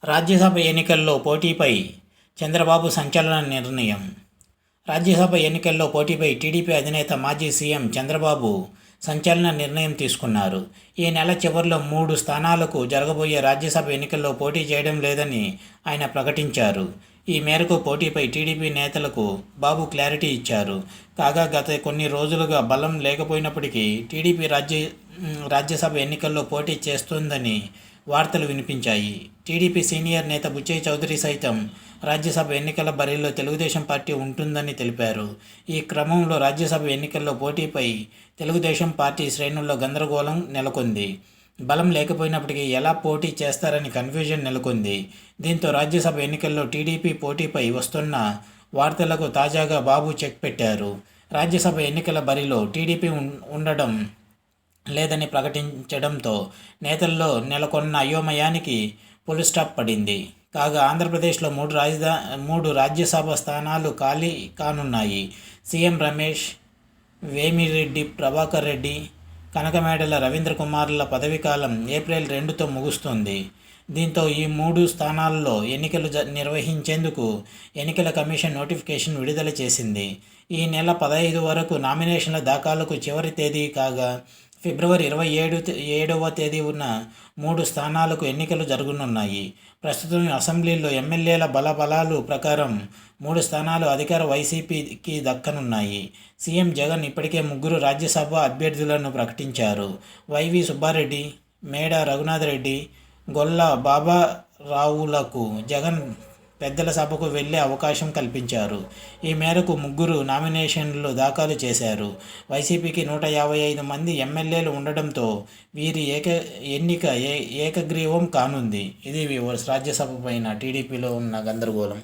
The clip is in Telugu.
రాజ్యసభ ఎన్నికల్లో పోటీపై చంద్రబాబు సంచలన నిర్ణయం. రాజ్యసభ ఎన్నికల్లో పోటీపై టీడీపీ అధినేత మాజీ సీఎం చంద్రబాబు సంచలన నిర్ణయం తీసుకున్నారు. ఈ నెల చివరిలో 3 స్థానాలకు జరగబోయే రాజ్యసభ ఎన్నికల్లో పోటీ చేయడం లేదని ఆయన ప్రకటించారు. ఈ మేరకు పోటీపై టీడీపీ నేతలకు బాబు క్లారిటీ ఇచ్చారు. కాగా గత కొన్ని రోజులుగా బలం లేకపోయినప్పటికీ టీడీపీ రాజ్యసభ ఎన్నికల్లో పోటీ చేస్తోందని వార్తలు వినిపించాయి. టీడీపీ సీనియర్ నేత బుచ్చయ్య చౌదరి సైతం రాజ్యసభ ఎన్నికల బరిలో తెలుగుదేశం పార్టీ ఉంటుందని తెలిపారు. ఈ క్రమంలో రాజ్యసభ ఎన్నికల్లో పోటీపై తెలుగుదేశం పార్టీ శ్రేణుల్లో గందరగోళం నెలకొంది. బలం లేకపోయినప్పటికీ ఎలా పోటీ చేస్తారని కన్ఫ్యూజన్ నెలకొంది. దీంతో రాజ్యసభ ఎన్నికల్లో టీడీపీ పోటీపై వస్తున్న వార్తలకు తాజాగా బాబు చెక్ పెట్టారు. రాజ్యసభ ఎన్నికల బరిలో టీడీపీ ఉండడం లేదని ప్రకటించడంతో నేతల్లో నెలకొన్న అయోమయానికి ఫుల్ స్టాప్ పడింది. కాగా ఆంధ్రప్రదేశ్లో 3 రాజ్యసభ స్థానాలు ఖాళీ కానున్నాయి. సీఎం రమేష్, వేమిరెడ్డి ప్రభాకర్ రెడ్డి, కనకమేడల రవీంద్ర కుమార్ల పదవీకాలం ఏప్రిల్ 2తో ముగుస్తుంది. దీంతో ఈ 3 స్థానాల్లో ఎన్నికలు నిర్వహించేందుకు ఎన్నికల కమిషన్ నోటిఫికేషన్ విడుదల చేసింది. ఈ నెల 15 వరకు నామినేషన్ల దాఖలుకు చివరి తేదీ కాగా ఫిబ్రవరి 27వ తేదీ ఉన్న 3 స్థానాలకు ఎన్నికలు జరగనున్నాయి. ప్రస్తుతం అసెంబ్లీలో ఎమ్మెల్యేల బలాబలాలు ప్రకారం 3 స్థానాలు అధికార వైసీపీకి దక్కనున్నాయి. సీఎం జగన్ ఇప్పటికే 3 రాజ్యసభ అభ్యర్థులను ప్రకటించారు. వైవి సుబ్బారెడ్డి, మేడ రఘునాథ్ రెడ్డి, గొల్ల బాబారావులకు జగన్ పెద్దల సభకు వెళ్లే అవకాశం కల్పించారు. ఈ మేరకు 3 నామినేషన్లు దాఖలు చేశారు. వైసీపీకి 155 మంది ఎమ్మెల్యేలు ఉండడంతో వీరి ఎన్నిక ఏకగ్రీవం కానుంది. ఇది రాజ్యసభ పైన టీడీపీలో ఉన్న గందరగోళం.